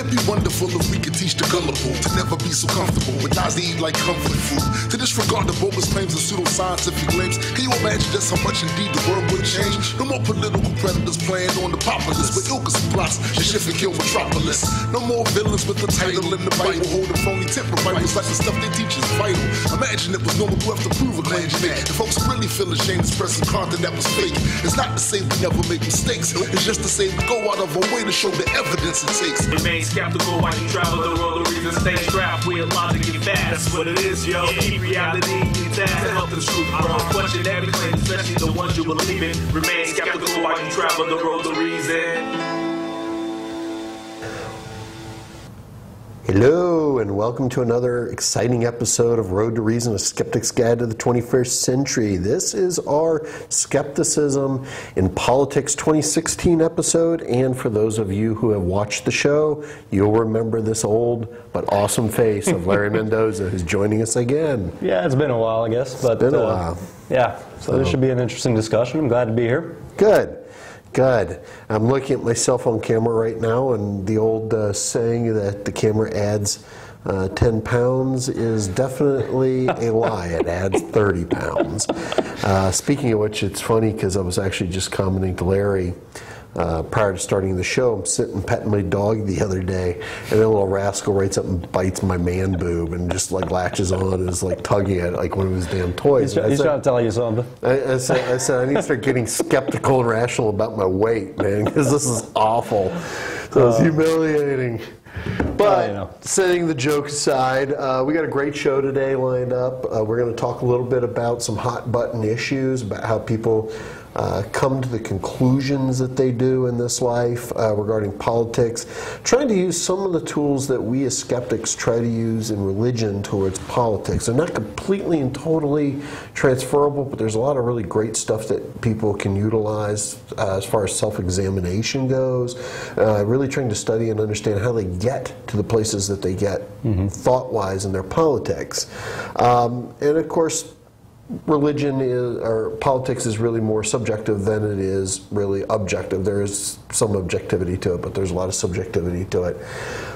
it be wonderful if we could teach the gullible to never be so comfortable with lies they eat like comfort food, to disregard the bogus claims and pseudo-scientific claims? Can you imagine just how much indeed the world would change? No more political predators playing on the populace with ilkas and plots and shift and kill metropolis. No more villains with the title in the Bible holding phony temper Bibles like the stuff they teach is vital. Imagine it was normal to have to prove a claim you make, and folks really feel ashamed expressing content that was fake. It's not to say we never make mistakes, it's just to say we go out of our way to show the evidence it takes. Remain skeptical while you travel the road, the reason stay strapped with logic and fast. That's what it is, yo. Keep reality intact to help the truth grow. Question every claim, especially the ones you believe in. Remain skeptical while you travel the road, the reason. Hello, and welcome to another exciting episode of Road to Reason, a Skeptic's Guide to the 21st Century. This is our Skepticism in Politics 2016 episode, and for those of you who have watched the show, you'll remember this old but awesome face of Larry Mendoza, who's joining us again. Yeah, it's been a while, I guess. But, it's been a while. Yeah, so this should be an interesting discussion. I'm glad to be here. Good. Good. I'm looking at my cell phone camera right now, and the old saying that the camera adds 10 pounds is definitely a lie. It adds 30 pounds. Speaking of which, it's funny because I was actually just commenting to Larry prior to starting the show. I'm sitting petting my dog the other day, and a little rascal right up and bites my man boob and just like latches on and is like tugging at it like one of his damn toys. He's trying to tell you something. I said I need to start getting skeptical and rational about my weight, man, because this is awful. So it's humiliating. But setting the joke aside, we got a great show today lined up. We're going to talk a little bit about some hot button issues, about how people come to the conclusions that they do in this life regarding politics, trying to use some of the tools that we as skeptics try to use in religion towards politics. They're not completely and totally transferable, but there's a lot of really great stuff that people can utilize as far as self-examination goes, really trying to study and understand how they get to the places that they get thought-wise in their politics. And of course, religion is, or politics is really more subjective than it is really objective. There is some objectivity to it, but there's a lot of subjectivity to it.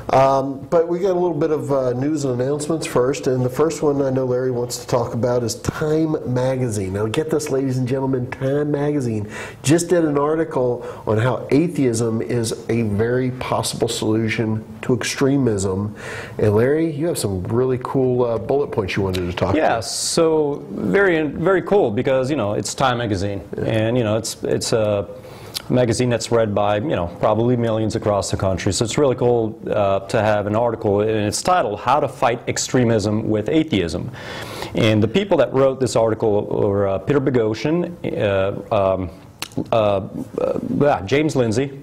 But we got a little bit of news and announcements first, and the first one I know Larry wants to talk about is Time Magazine. Now get this, ladies and gentlemen, Time Magazine just did an article on how atheism is a very possible solution to extremism. And Larry, you have some really cool bullet points you wanted to talk about. Yeah, so very cool because, you know, it's Time Magazine, and, you know, it's a magazine that's read by, you know, probably millions across the country. So it's really cool to have an article, and it's titled "How to Fight Extremism with Atheism." And the people that wrote this article were Peter Boghossian, James Lindsay,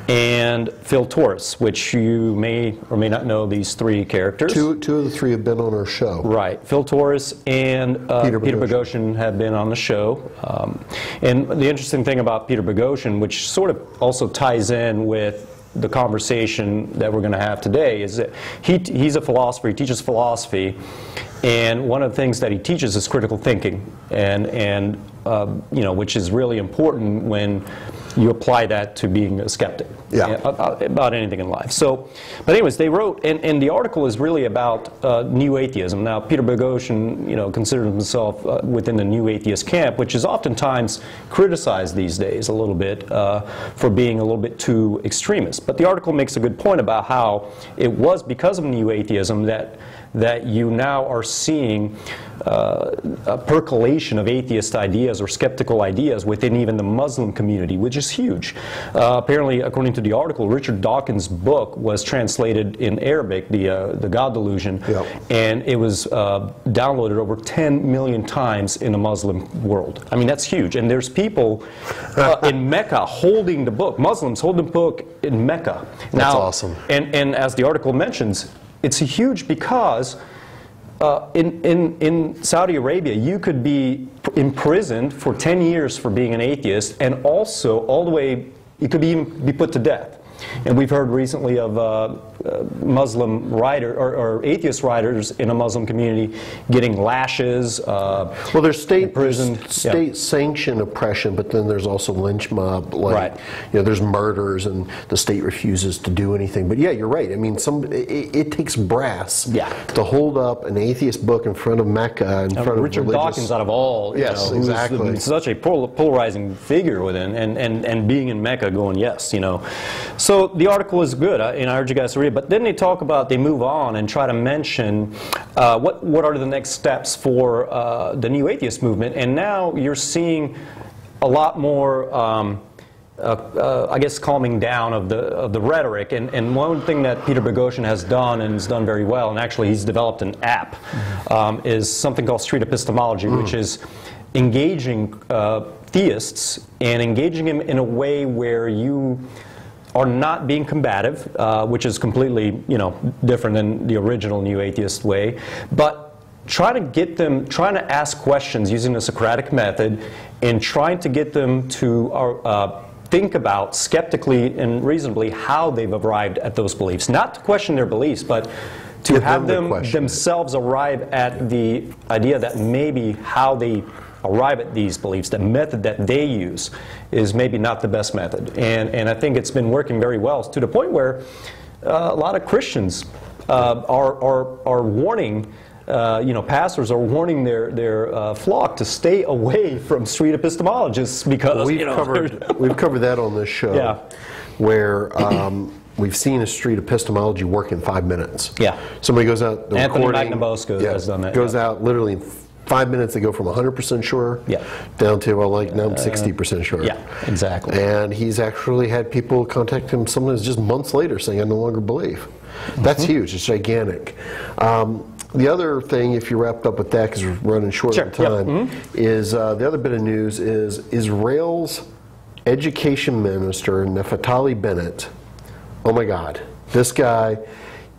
and Phil Torres, which you may or may not know these three characters. Two of the three have been on our show. Right. Phil Torres and Peter Boghossian have been on the show. And the interesting thing about Peter Boghossian, which sort of also ties in with the conversation that we're going to have today, is that he's a philosopher. He teaches philosophy, and one of the things that he teaches is critical thinking, and you know, which is really important when you apply that to being a skeptic about anything in life. So, but anyways, they wrote, and the article is really about new atheism. Now, Peter Boghossian, you know, considers himself within the new atheist camp, which is oftentimes criticized these days a little bit for being a little bit too extremist. But the article makes a good point about how it was because of new atheism that you now are seeing a percolation of atheist ideas or skeptical ideas within even the Muslim community, which is huge. Apparently, according to the article, Richard Dawkins' book was translated in Arabic, the God Delusion, and it was downloaded over 10 million times in the Muslim world. I mean, that's huge. And there's people in Mecca holding the book, Muslims holding the book in Mecca. That's awesome. And as the article mentions, it's huge because in Saudi Arabia, you could be imprisoned for 10 years for being an atheist, and also all the way, you could even be put to death. And we've heard recently of Muslim writer or atheist writers in a Muslim community getting lashes. Well, there's state-sanctioned oppression, but then there's also lynch mob. Like, you know, there's murders, and the state refuses to do anything. But yeah, you're right. I mean, it takes brass to hold up an atheist book in front of Mecca, in front of Richard Dawkins, out of all, exactly, who's such a polarizing figure within, and being in Mecca, going yes, you know. So the article is good, and I urge you guys to read it. But then they move on and try to mention what are the next steps for the new atheist movement, and now you're seeing a lot more, I guess, calming down of the rhetoric. And one thing that Peter Boghossian has done, and has done very well, and actually he's developed an app, is something called street epistemology, which is engaging theists and engaging them in a way where you are not being combative, which is completely, you know, different than the original New Atheist way, but trying to ask questions using the Socratic method, and trying to get them to think about skeptically and reasonably how they've arrived at those beliefs. Not to question their beliefs, but to have them themselves arrive at the idea that maybe how they arrive at these beliefs, the method that they use, is maybe not the best method. And I think it's been working very well, to the point where a lot of Christians are warning, you know, pastors are warning their flock to stay away from street epistemologists, because we've covered that on this show, where we've seen a street epistemology work in 5 minutes. Somebody goes out, the Anthony recording Magnabosco has done that. Goes out literally in 5 minutes, they go from 100% sure down to, well, like, now I'm 60% sure. Exactly. And he's actually had people contact him sometimes just months later saying, I no longer believe. That's huge. It's gigantic. The other thing, if you're wrapped up with that, because we're running short on time, is the other bit of news is Israel's education minister, Naftali Bennett. Oh my God. This guy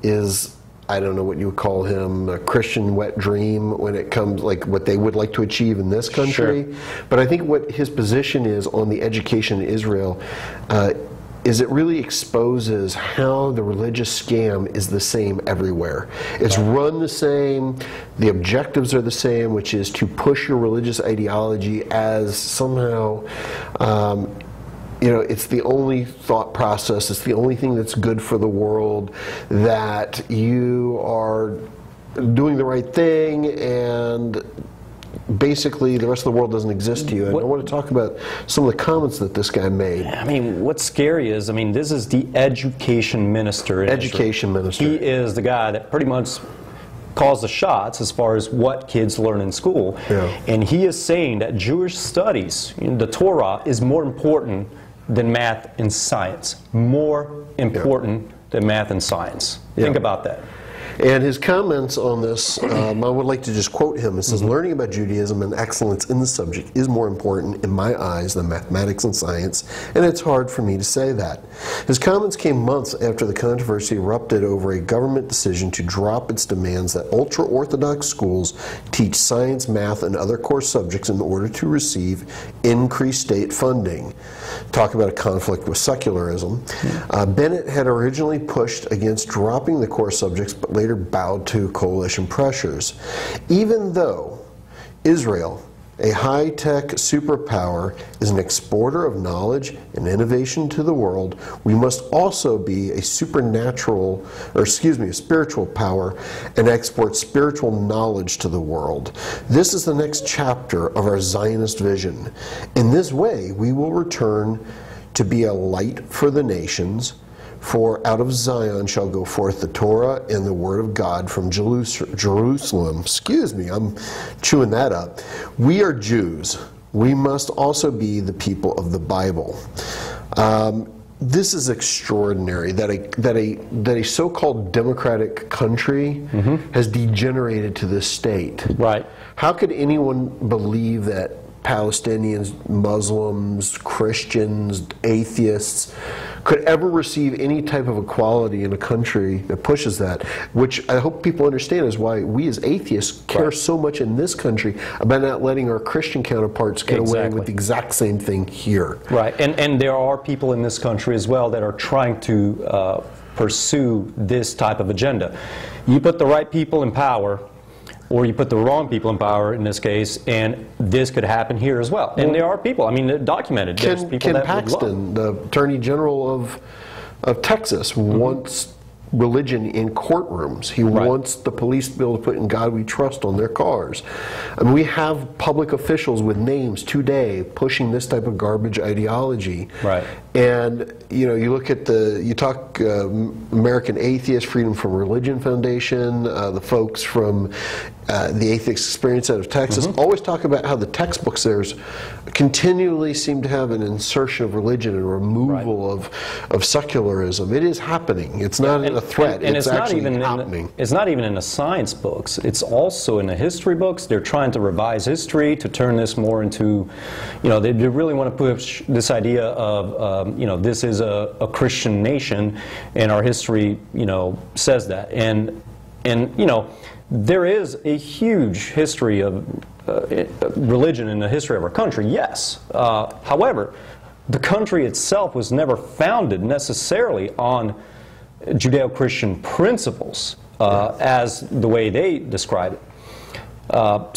is, I don't know what you would call him, a Christian wet dream when it comes, like, what they would like to achieve in this country. But I think what his position is on the education in Israel is it really exposes how the religious scam is the same everywhere. It's run the same, the objectives are the same, which is to push your religious ideology as somehow, you know, it's the only thought process, it's the only thing that's good for the world, that you are doing the right thing, and basically the rest of the world doesn't exist to you. And I want to talk about some of the comments that this guy made. I mean, what's scary is, I mean, this is the education minister in Israel. He is the guy that pretty much calls the shots as far as what kids learn in school. And he is saying that Jewish studies, the Torah, is more important than math and science. More important than math and science. Think about that. And his comments on this, I would like to just quote him. It says, learning about Judaism and excellence in the subject is more important in my eyes than mathematics and science, and it's hard for me to say that. His comments came months after the controversy erupted over a government decision to drop its demands that ultra-Orthodox schools teach science, math, and other core subjects in order to receive increased state funding. Talk about a conflict with secularism. Bennett had originally pushed against dropping the core subjects, but later bowed to coalition pressures. Even though Israel, a high-tech superpower, is an exporter of knowledge and innovation to the world, we must also be a spiritual power and export spiritual knowledge to the world. This is the next chapter of our Zionist vision. In this way, we will return to be a light for the nations, for out of Zion shall go forth the Torah and the Word of God from Jerusalem. Excuse me, I'm chewing that up. We are Jews. We must also be the people of the Bible. This is extraordinary that a so-called democratic country has degenerated to this state. Right. How could anyone believe that Palestinians, Muslims, Christians, atheists could ever receive any type of equality in a country that pushes that, which I hope people understand is why we as atheists care so much in this country about not letting our Christian counterparts get away with the exact same thing here. Right, and there are people in this country as well that are trying to pursue this type of agenda. You put the right people in power, or you put the wrong people in power in this case, and this could happen here as well. And there are people, I mean, documented. There's people Ken that Paxton, the Attorney General of Texas, wants religion in courtrooms. He wants the police to be able to put "In God We Trust" on their cars. I mean, we have public officials with names today pushing this type of garbage ideology. Right. And you know, you look at you talk American Atheist Freedom from Religion Foundation, the folks from the Atheist Experience out of Texas, always talk about how the textbooks there continually seem to have an insertion of religion and removal of secularism. It is happening. It's not a threat. And it's actually happening. It's not even in the science books. It's also in the history books. They're trying to revise history to turn this more into, you know, they really want to push this idea of, you know, this is a Christian nation, and our history, you know, says that. And you know, there is a huge history of religion in the history of our country, yes. However, the country itself was never founded necessarily on Judeo-Christian principles as the way they describe it.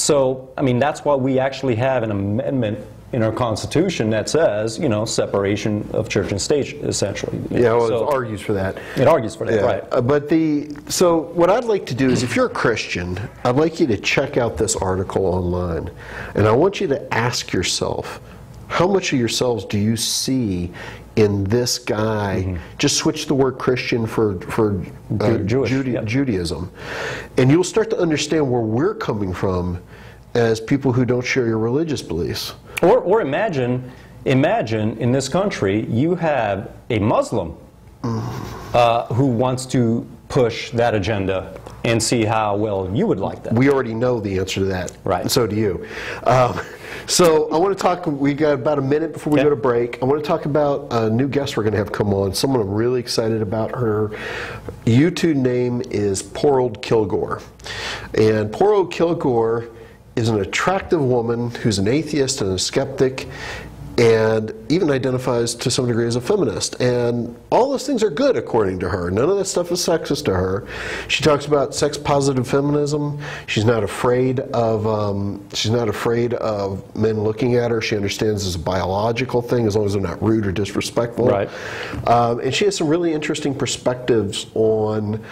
So, I mean, that's why we actually have an amendment in our Constitution that says, you know, separation of church and state, essentially. Yeah, well, it argues for that. It argues for that, right. But so what I'd like to do is, if you're a Christian, I'd like you to check out this article online. And I want you to ask yourself, how much of yourselves do you see in this guy? Just switch the word Christian for Judaism. And you'll start to understand where we're coming from as people who don't share your religious beliefs. Or imagine in this country you have a Muslim who wants to push that agenda, and see how well you would like that. We already know the answer to that. Right. And so do you. So I want to talk, we got about a minute before we go to break. I want to talk about a new guest we're going to have come on, someone I'm really excited about. Her YouTube name is Poor Old Kilgore. And Poor Old Kilgore is an attractive woman who's an atheist and a skeptic, and even identifies to some degree as a feminist. And all those things are good according to her. None of that stuff is sexist to her. She talks about sex-positive feminism. She's not afraid of men looking at her. She understands it's a biological thing as long as they're not rude or disrespectful. Right. And she has some really interesting perspectives on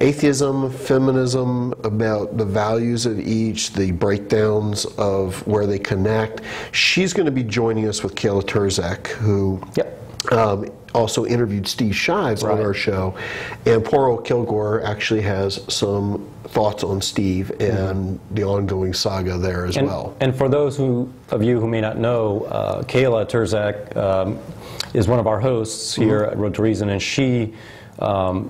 atheism, feminism, about the values of each, the breakdowns of where they connect. She's going to be joining us with Kayla Turzak, who also interviewed Steve Shives on our show. And Poor Old Kilgore actually has some thoughts on Steve and the ongoing saga there as well. And for those of you who may not know, Kayla Turzak is one of our hosts here at Road to Reason, and she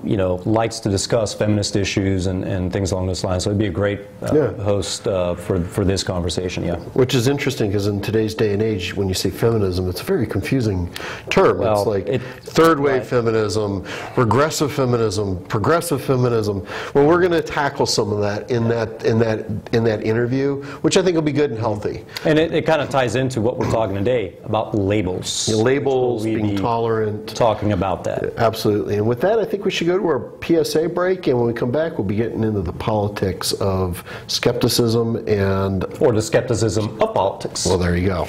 you know, likes to discuss feminist issues and things along those lines. So it'd be a great host for this conversation. Which is interesting, because in today's day and age, when you say feminism, it's a very confusing term. Well, it's like third wave feminism, regressive feminism, progressive feminism. Well, we're going to tackle some of that in that interview, which I think will be good and healthy. And it kind of ties into what we're talking today about labels. Labels, being tolerant. Talking about that. Absolutely. And with that, I think we should go to our PSA break, and when we come back, we'll be getting into the politics of skepticism or the skepticism of politics. Well, there you go.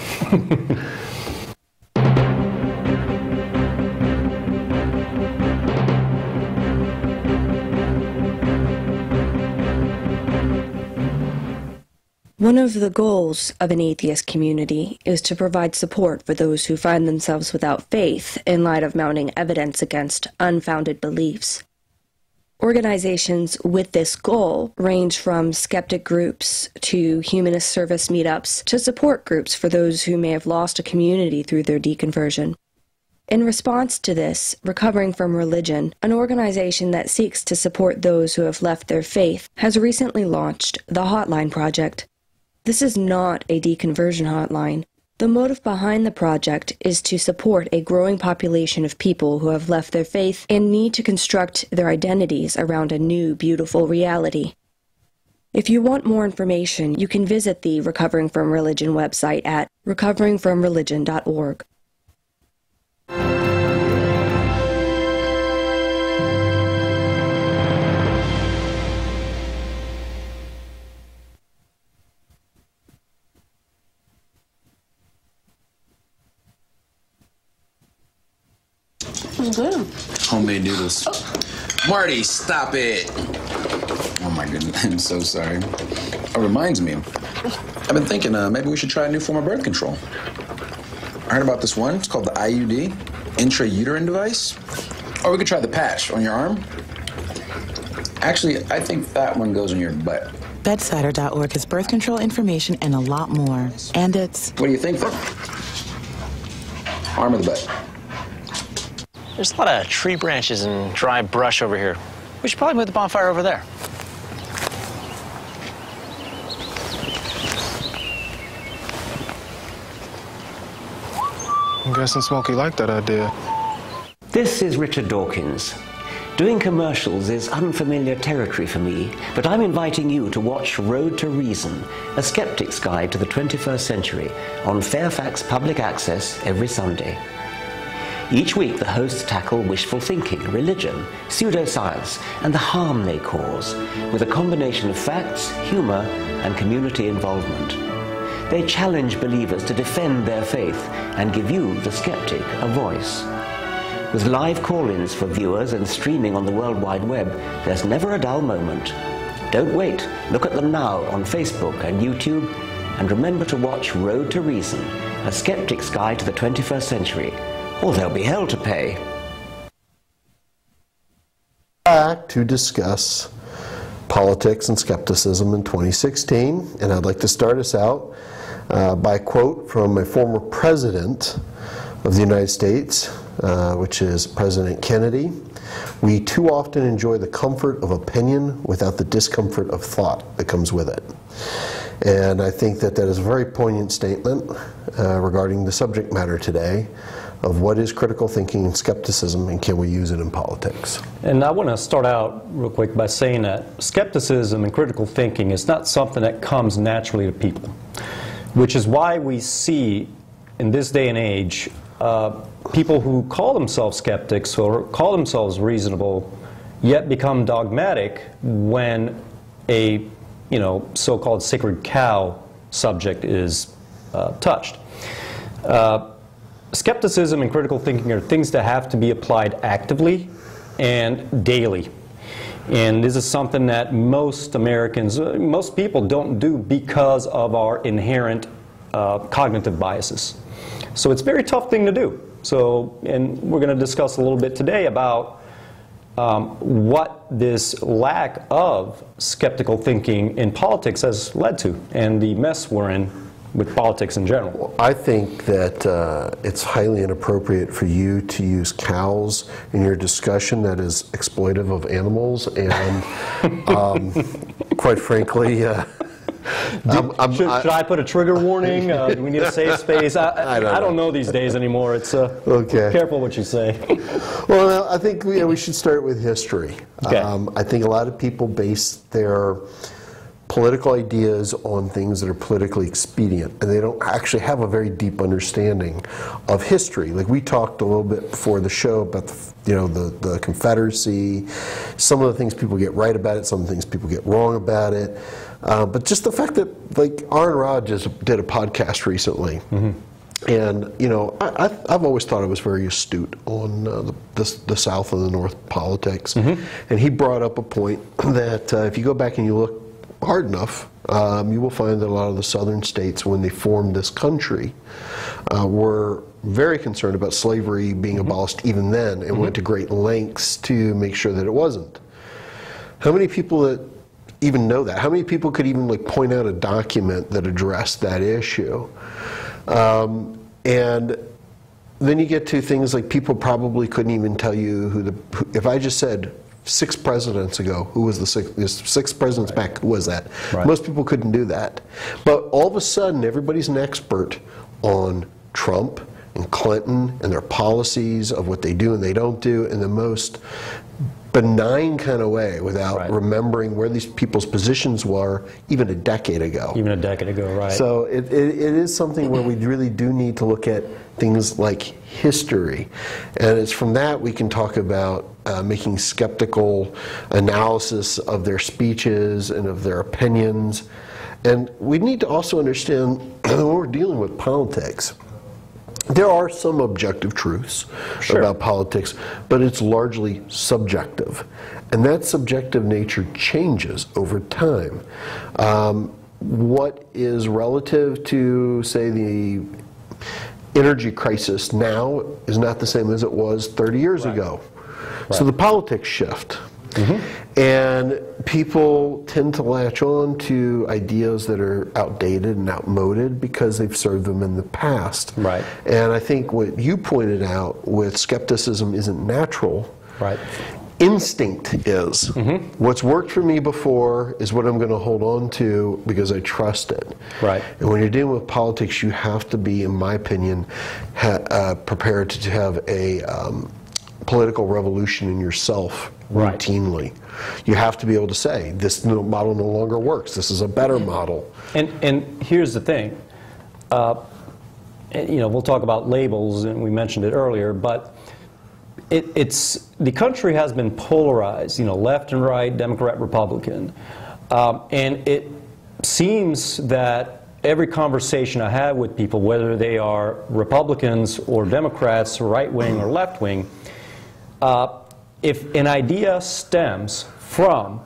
One of the goals of an atheist community is to provide support for those who find themselves without faith in light of mounting evidence against unfounded beliefs. Organizations with this goal range from skeptic groups to humanist service meetups to support groups for those who may have lost a community through their deconversion. In response to this, Recovering from Religion, an organization that seeks to support those who have left their faith, has recently launched the Hotline Project. This is not a deconversion hotline. The motive behind the project is to support a growing population of people who have left their faith and need to construct their identities around a new, beautiful reality. If you want more information, you can visit the Recovering from Religion website at recoveringfromreligion.org. Good. Homemade noodles. Marty, stop it. Oh my goodness, I'm so sorry. It reminds me, I've been thinking maybe we should try a new form of birth control. I heard about this one. It's called the IUD, intrauterine device. Or we could try the patch on your arm. Actually, I think that one goes in your butt. Bedsider.org has birth control information and a lot more. And it's... What do you think, then? Arm or the butt? There's a lot of tree branches and dry brush over here. We should probably move the bonfire over there. I'm guessing Smokey liked that idea. This is Richard Dawkins. Doing commercials is unfamiliar territory for me, but I'm inviting you to watch Road to Reason, a skeptic's guide to the 21st century, on Fairfax Public Access every Sunday. Each week, the hosts tackle wishful thinking, religion, pseudoscience, and the harm they cause, with a combination of facts, humor, and community involvement. They challenge believers to defend their faith and give you, the skeptic, a voice. With live call-ins for viewers and streaming on the World Wide Web, there's never a dull moment. Don't wait. Look at them now on Facebook and YouTube, and remember to watch Road to Reason, a skeptic's guide to the 21st century, or there'll be hell to pay. Back to discuss politics and skepticism in 2016, and I'd like to start us out by a quote from a former president of the United States, which is President Kennedy. "We too often enjoy the comfort of opinion without the discomfort of thought that comes with it." And I think that that is a very poignant statement regarding the subject matter today of what is critical thinking and skepticism, and can we use it in politics. And I want to start out real quick by saying that skepticism and critical thinking is not something that comes naturally to people, which is why we see in this day and age people who call themselves skeptics or call themselves reasonable yet become dogmatic when a so-called sacred cow subject is touched. Skepticism and critical thinking are things that have to be applied actively and daily. And this is something that most Americans, most people don't do because of our inherent cognitive biases. So it's a very tough thing to do. So, and we're going to discuss a little bit today about what this lack of skeptical thinking in politics has led to, and the mess we're in with politics in general. I think that it's highly inappropriate for you to use cows in your discussion that is exploitive of animals, and quite frankly, should I put a trigger warning? Do we need a safe space? I don't know these days anymore. It's okay. Careful what you say. Well, I think we should start with history. Okay. I think a lot of people base their political ideas on things that are politically expedient, and they don't actually have a very deep understanding of history. Like we talked a little bit before the show about the Confederacy, some of the things people get right about it, some of the things people get wrong about it. But just the fact that, like, Aaron Rod just did a podcast recently, and I've always thought I was very astute on the South and the North politics, and he brought up a point that if you go back and you look hard enough, you will find that a lot of the southern states, when they formed this country, were very concerned about slavery being abolished even then, and went to great lengths to make sure that it wasn't. How many people that even know that? How many people could even point out a document that addressed that issue? And then you get to things like people probably couldn't even tell you if I just said 6 presidents ago, who was the six presidents back, who was that? Right. Most people couldn't do that. But all of a sudden, everybody's an expert on Trump and Clinton and their policies of what they do and they don't do in the most benign kind of way, without remembering where these people's positions were even a decade ago. Even a decade ago, right. So it is something where we really do need to look at things like history. And it's from that we can talk about making skeptical analysis of their speeches and of their opinions. And we need to also understand when we're dealing with politics, there are some objective truths about politics, but it's largely subjective. And that subjective nature changes over time. What is relative to, say, the energy crisis now is not the same as it was 30 years ago. So the politics shift. And people tend to latch on to ideas that are outdated and outmoded because they've served them in the past. Right. And I think what you pointed out with skepticism isn't natural. Right. Instinct is. What's worked for me before is what I'm going to hold on to because I trust it. Right. And when you're dealing with politics, you have to be, in my opinion, prepared to have a political revolution in yourself routinely. You have to be able to say, this model no longer works. This is a better model. And here's the thing. You know, we'll talk about labels, and we mentioned it earlier, but the country has been polarized, you know, left and right, Democrat, Republican. And it seems that every conversation I have with people, whether they are Republicans or Democrats, right-wing or left-wing, if an idea stems from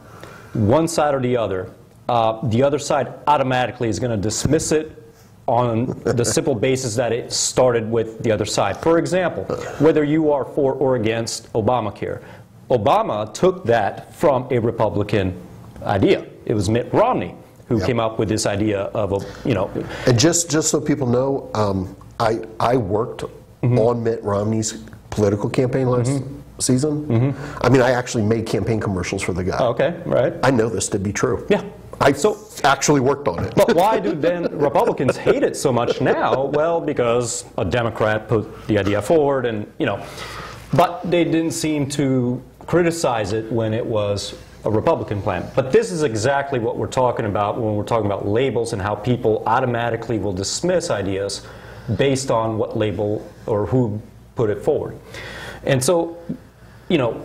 one side or the other side automatically is going to dismiss it on the simple basis that it started with the other side. For example, whether you are for or against Obamacare. Obama took that from a Republican idea. It was Mitt Romney who came up with this idea of a, you know. And just so people know, I worked on Mitt Romney's political campaign last season. I mean, I actually made campaign commercials for the guy. Oh, okay, right. I know this to be true. Yeah. I actually worked on it. But why do then Republicans hate it so much now? Well, because a Democrat put the idea forward, and you know, but they didn't seem to criticize it when it was a Republican plan. But this is exactly what we're talking about when we're talking about labels and how people automatically will dismiss ideas based on what label or who put it forward. And so, you know,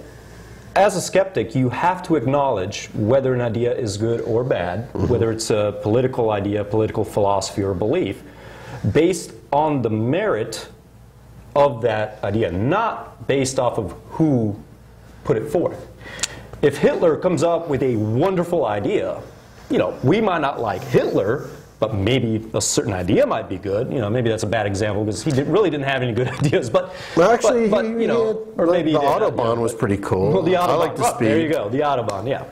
as a skeptic, you have to acknowledge whether an idea is good or bad, whether it's a political idea, political philosophy, or belief, based on the merit of that idea, not based off of who put it forth. If Hitler comes up with a wonderful idea, you know, we might not like Hitler, but maybe a certain idea might be good. You know, maybe that's a bad example because he really didn't have any good ideas. But well, actually, you know, or maybe the Autobahn was pretty cool. Well, the Autobahn. I like the speed. There you go, the Autobahn. Yeah.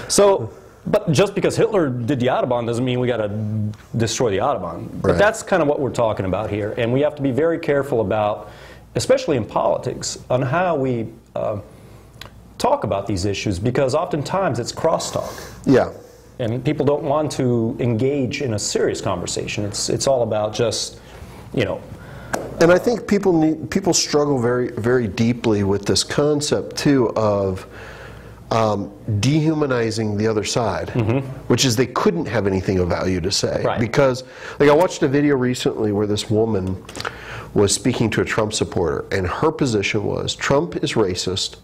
So, but just because Hitler did the Autobahn doesn't mean we got to destroy the Autobahn. But that's kind of what we're talking about here, and we have to be very careful about, especially in politics, on how we talk about these issues, because oftentimes it's crosstalk. Yeah. And people don't want to engage in a serious conversation. It's all about just, you know. And I think people struggle very, very deeply with this concept too of dehumanizing the other side, which is they couldn't have anything of value to say. Right. Because, like, I watched a video recently where this woman was speaking to a Trump supporter, and her position was, Trump is racist,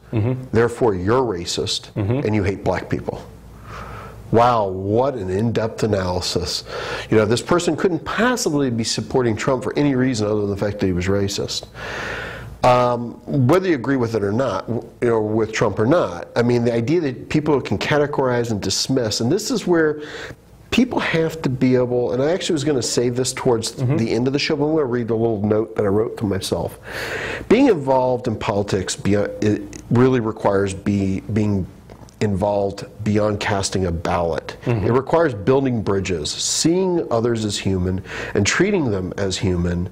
therefore you're racist, and you hate black people. Wow, what an in-depth analysis. You know, this person couldn't possibly be supporting Trump for any reason other than the fact that he was racist. Whether you agree with it or not, you know, with Trump or not, I mean, the idea that people can categorize and dismiss, and this is where people have to be able, and I actually was going to say this towards the end of the show, but I'm going to read a little note that I wrote to myself. Being involved in politics, it really requires being involved beyond casting a ballot. It requires building bridges, seeing others as human, and treating them as human,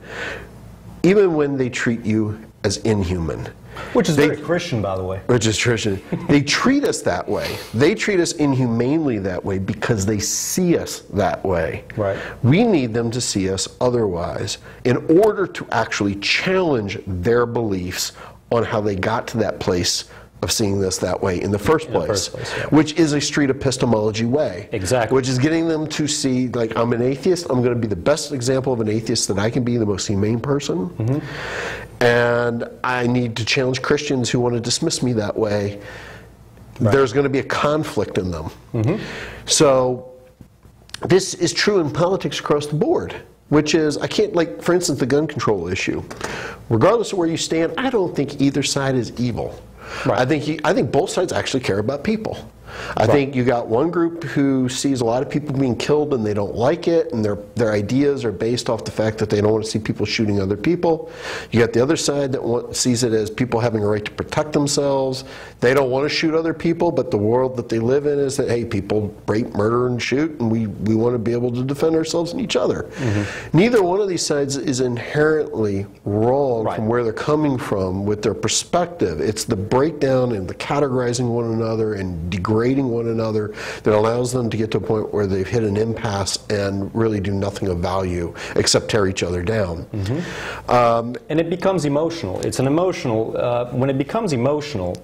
even when they treat you as inhuman. Which is very Christian, by the way. Which is Christian. They treat us that way. They treat us inhumanely that way because they see us that way. Right. We need them to see us otherwise in order to actually challenge their beliefs on how they got to that place of seeing this that way in the first place, which is a street epistemology way. Exactly. Which is getting them to see, like, I'm an atheist, I'm going to be the best example of an atheist that I can be, the most humane person, and I need to challenge Christians who want to dismiss me that way. There's going to be a conflict in them. So this is true in politics across the board. Which is, I can't, like, for instance, the gun control issue. Regardless of where you stand, I don't think either side is evil. I think both sides actually care about people. I think you got one group who sees a lot of people being killed and they don't like it, and their ideas are based off the fact that they don't want to see people shooting other people. You got the other side that sees it as people having a right to protect themselves. They don't want to shoot other people, but the world that they live in is that, hey, people rape, murder, and shoot, and we want to be able to defend ourselves and each other. Neither one of these sides is inherently wrong from where they're coming from with their perspective. It's the breakdown and the categorizing one another and degrading one another that allows them to get to a point where they've hit an impasse and really do nothing of value except tear each other down. And it becomes emotional. It's an emotional, when it becomes emotional,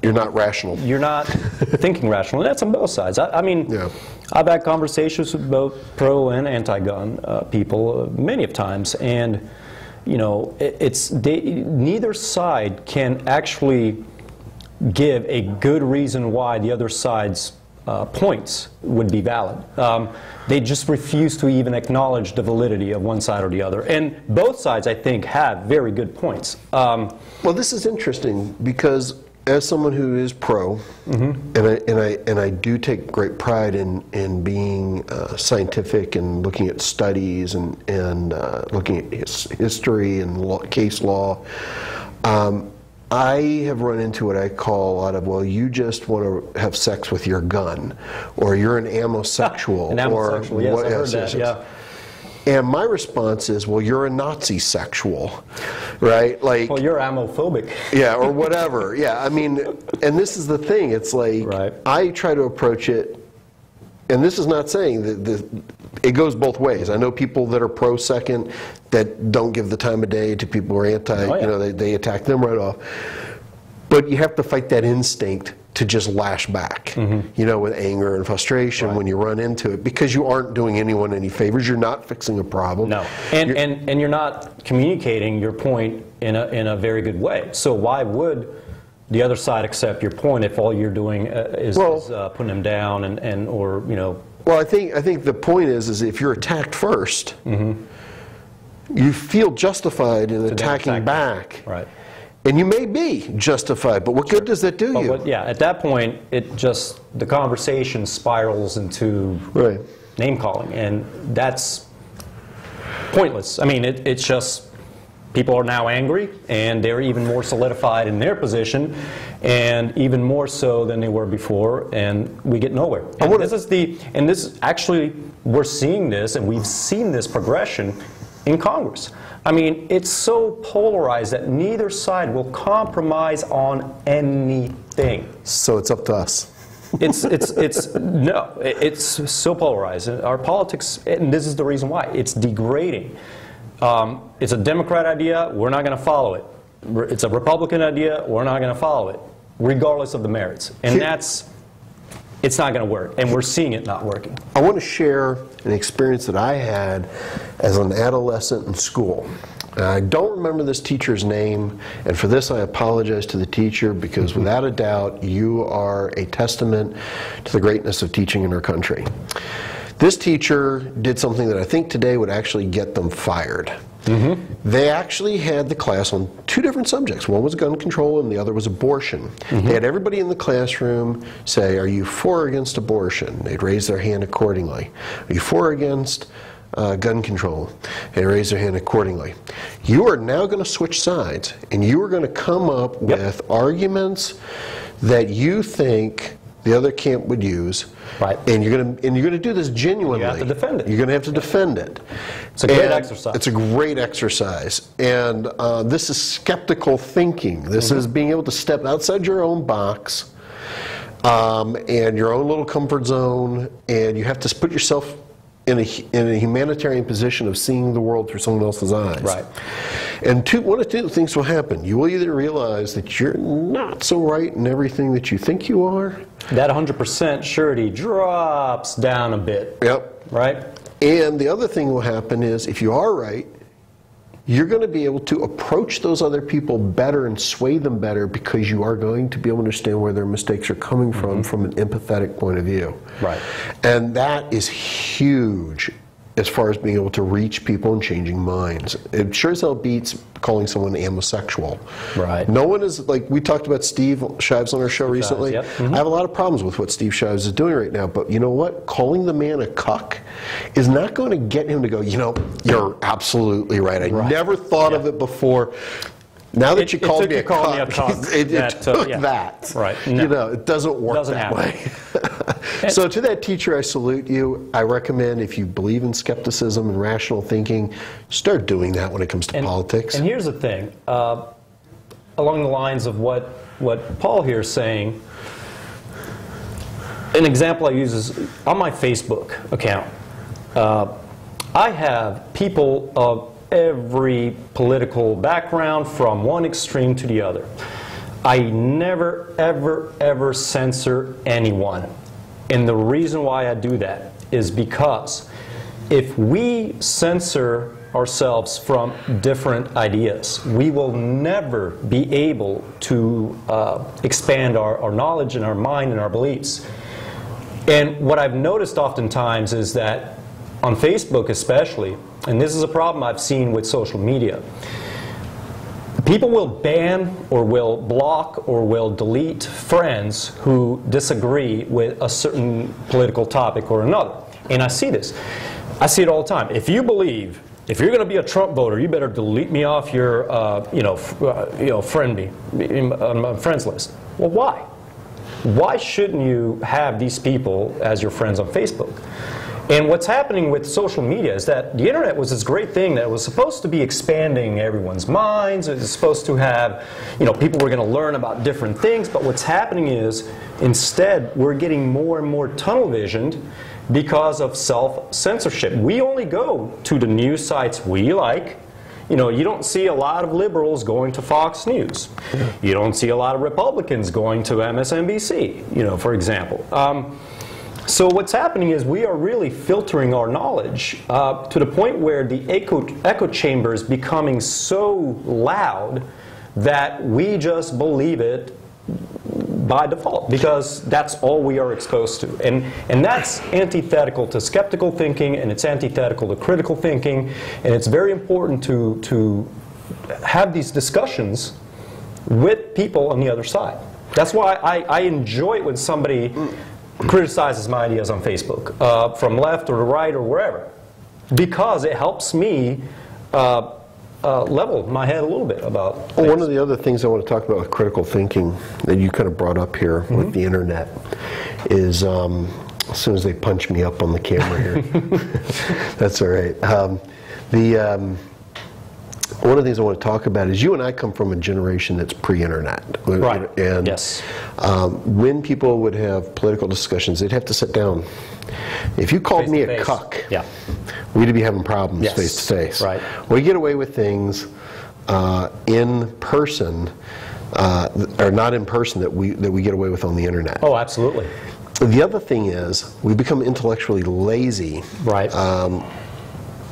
you're not rational. You're not thinking rational. And that's on both sides. I mean, I've had conversations with both pro and anti-gun people many of times, and you know, neither side can actually give a good reason why the other side's points would be valid. They just refuse to even acknowledge the validity of one side or the other. And both sides, I think, have very good points. Well, this is interesting because as someone who is pro, and I do take great pride in being scientific and looking at studies and looking at history and case law, I have run into what I call a lot of, well, you just want to have sex with your gun, or you're an ammosexual. An ammosexual, yes, I heard that, yeah. And my response is, well, you're a Nazi sexual, right? Like, well, you're ammophobic. Yeah, or whatever. Yeah, I mean, and this is the thing. It's like, I try to approach it, and this is not saying that it goes both ways. I know people that are pro-second that don't give the time of day to people who are anti, you know, they attack them right off. But you have to fight that instinct to just lash back, you know, with anger and frustration when you run into it, because you aren't doing anyone any favors. You're not fixing a problem. No, and you're not communicating your point in a very good way. So why would the other side accept your point if all you're doing is putting them down or, you know? Well, I think the point is if you're attacked first, you feel justified in attacking back. Right. And you may be justified, but what good does that do you? Yeah, at that point, the conversation spirals into name calling, and that's pointless. I mean, it's just people are now angry, and they're even more solidified in their position, and even more so than they were before, and we get nowhere. And actually, we're seeing this, and we've seen this progression in Congress. I mean, it's so polarized that neither side will compromise on anything. So it's up to us. It's so polarized. Our politics, and this is the reason why, it's degrading. It's a Democrat idea, we're not going to follow it. It's a Republican idea, we're not going to follow it, regardless of the merits. And it's not going to work, and we're seeing it not working. I want to share an experience that I had as an adolescent in school. I don't remember this teacher's name, and for this I apologize to the teacher, because without a doubt you are a testament to the greatness of teaching in our country. This teacher did something that I think today would actually get them fired. They actually had the class on two different subjects. One was gun control and the other was abortion. They had everybody in the classroom say, are you for or against abortion? They'd raise their hand accordingly. Are you for or against gun control? They'd raise their hand accordingly. You are now going to switch sides, and you are going to come up with arguments that you think the other camp would use. Right. And you're gonna do this genuinely. You have to defend it. You're gonna have to defend it. It's a great exercise. It's a great exercise. And this is skeptical thinking. This is being able to step outside your own box and your own little comfort zone, and you have to put yourself in a humanitarian position of seeing the world through someone else's eyes. Right. And one of two things will happen. You will either realize that you're not so right in everything that you think you are. That 100% surety drops down a bit. Yep. Right? And the other thing will happen is, if you are right, you're going to be able to approach those other people better and sway them better, because you are going to be able to understand where their mistakes are coming from an empathetic point of view. Right. And that is huge as far as being able to reach people and changing minds. It sure as hell beats calling someone amosexual. Right. No one is, like we talked about Steve Shives on our show recently. Yep. I have a lot of problems with what Steve Shives is doing right now, but you know what? Calling the man a cuck is not going to get him to go, you know, you're absolutely right. I never thought of it before. Now that you called me a cuck, it took that. Right. No. You know, it doesn't work that way. So to that teacher, I salute you. I recommend, if you believe in skepticism and rational thinking, start doing that when it comes to politics. And here's the thing, along the lines of what Paul here is saying, an example I use is on my Facebook account. I have people of every political background from one extreme to the other. I never, ever, ever censor anyone. And the reason why I do that is because if we censor ourselves from different ideas, we will never be able to expand our knowledge and our mind and our beliefs. And what I've noticed oftentimes is that on Facebook especially, and this is a problem I've seen with social media, people will ban or will block or will delete friends who disagree with a certain political topic or another. And I see this. I see it all the time. If you believe, if you're going to be a Trump voter, you better delete me off your, friends list. Well, why? Why shouldn't you have these people as your friends on Facebook? And what's happening with social media is that the internet was this great thing that was supposed to be expanding everyone's minds. It was supposed to have, people were going to learn about different things. But what's happening is, instead, we're getting more and more tunnel visioned because of self-censorship. We only go to the news sites we like. You don't see a lot of liberals going to Fox News. You don't see a lot of Republicans going to MSNBC, for example. So what's happening is we are really filtering our knowledge to the point where the echo chamber is becoming so loud that we just believe it by default, because that's all we are exposed to. And that's antithetical to skeptical thinking, and it's antithetical to critical thinking, and it's very important to have these discussions with people on the other side. That's why I enjoy it when somebody criticizes my ideas on Facebook, from left or to right or wherever, because it helps me level my head a little bit about things. One of the other things I want to talk about with critical thinking that you kind of brought up here with the internet is, as soon as they punch me up on the camera here, that's all right. One of the things I want to talk about is, you and I come from a generation that's pre-internet. Right. And yes. When people would have political discussions, they'd have to sit down. If you called me a cuck, we'd be having problems face to face. Right. We get away with things in person, or not in person, that we get away with on the internet. Oh, absolutely. The other thing is, we become intellectually lazy. Right.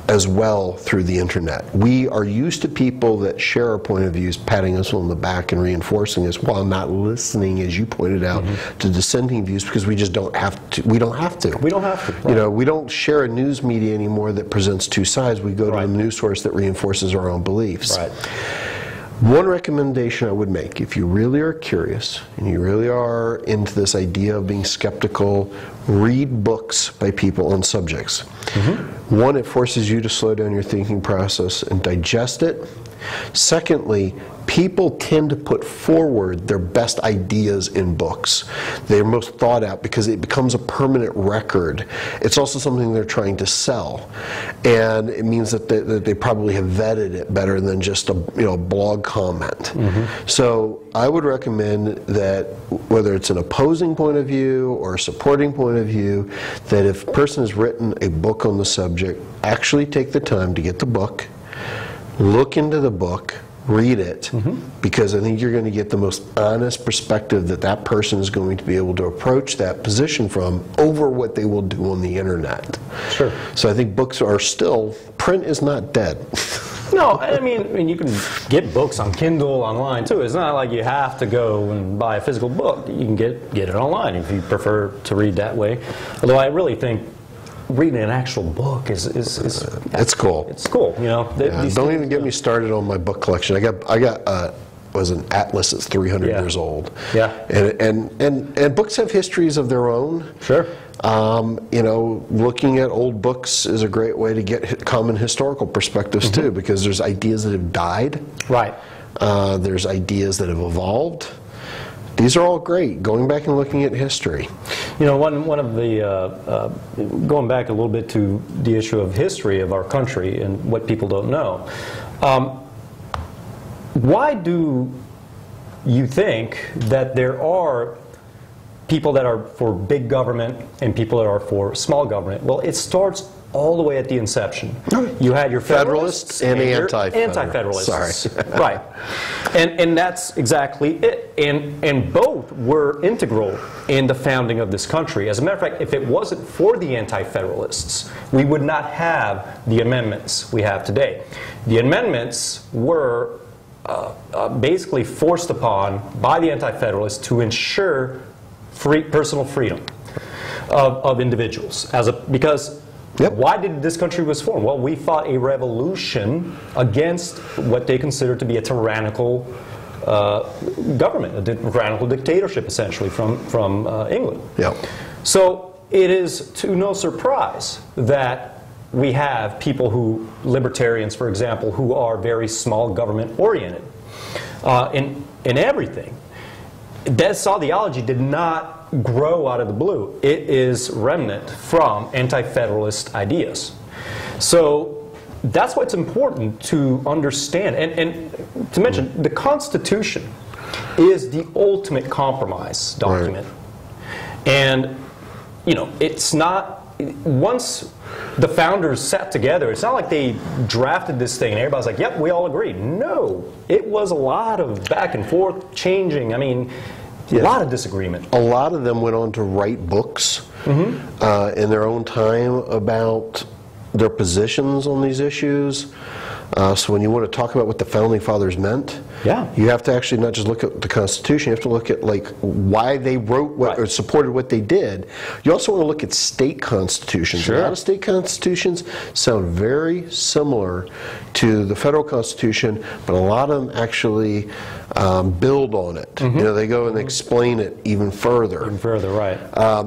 As well through the internet. We are used to people that share our point of views patting us on the back and reinforcing us, while not listening, as you pointed out, to dissenting views, because we just don't have to. We don't have to. We don't have to. Right. We don't share a news media anymore that presents two sides. We go to the news source that reinforces our own beliefs. Right. One recommendation I would make, if you really are curious and you really are into this idea of being skeptical, read books by people on subjects. One, it forces you to slow down your thinking process and digest it Secondly, people tend to put forward their best ideas in books. They're most thought out because it becomes a permanent record. It's also something they're trying to sell, and it means that they probably have vetted it better than just a blog comment. So I would recommend that whether it's an opposing point of view or a supporting point of view, that if a person has written a book on the subject, actually take the time to get the book, look into the book, read it, because I think you're going to get the most honest perspective that that person is going to be able to approach that position from over what they will do on the internet. Sure. So I think books are still, print is not dead. No, I mean, you can get books on Kindle online too. It's not like you have to go and buy a physical book. You can get it online if you prefer to read that way. Although I really think reading an actual book is it's cool. It's cool, you know. Don't even get me started on my book collection. I got was an atlas that's 300 years old. Yeah. And books have histories of their own. Sure. You know, looking at old books is a great way to get common historical perspectives too, because there's ideas that have died. Right. There's ideas that have evolved. These are all great, going back and looking at history. You know, one of the, going back a little bit to the issue of history of our country and what people don't know, why do you think that there are people that are for big government and people that are for small government? Well, it starts all the way at the inception. You had your Federalists and the Anti-Federalists. Sorry. Right. And that's exactly it. And both were integral in the founding of this country. As a matter of fact, if it wasn't for the Anti-Federalists, we would not have the amendments we have today. The amendments were basically forced upon by the Anti-Federalists to ensure personal freedom of individuals. Because why did this country was formed? Well, we fought a revolution against what they considered to be a tyrannical government, a tyrannical dictatorship, essentially, from England. So it is to no surprise that we have people who, libertarians, for example, who are very small government oriented in everything. That ideology did not grow out of the blue. It is remnant from anti-federalist ideas. So that's why it's important to understand and to mention the Constitution is the ultimate compromise document. And you know, it's not, once the founders sat together, it's not like they drafted this thing and everybody's like, yep, we all agree. No, it was a lot of back and forth, changing. I mean, a lot of disagreement. A lot of them went on to write books in their own time about their positions on these issues. So when you want to talk about what the Founding Fathers meant, you have to actually not just look at the Constitution, you have to look at like why they wrote what, or supported what they did. You also want to look at state constitutions. A lot of state constitutions sound very similar to the federal Constitution, but a lot of them actually build on it. You know, they go and explain it even further. Even further, right.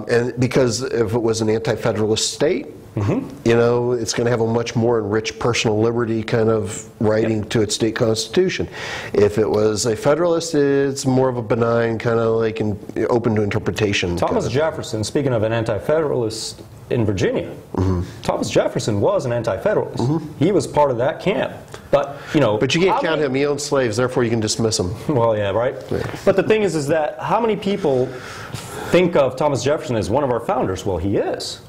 And because if it was an anti-federalist state, you know, it's going to have a much more enriched personal liberty kind of writing to its state constitution. If it was a federalist, it's more of a benign kind of like open to interpretation. Thomas Jefferson, speaking of an anti-federalist in Virginia, Thomas Jefferson was an anti-federalist. He was part of that camp. But you know, but you can't count him. He owned slaves, therefore you can dismiss him. Well, yeah, right. But the thing is that how many people think of Thomas Jefferson as one of our founders? Well, he is.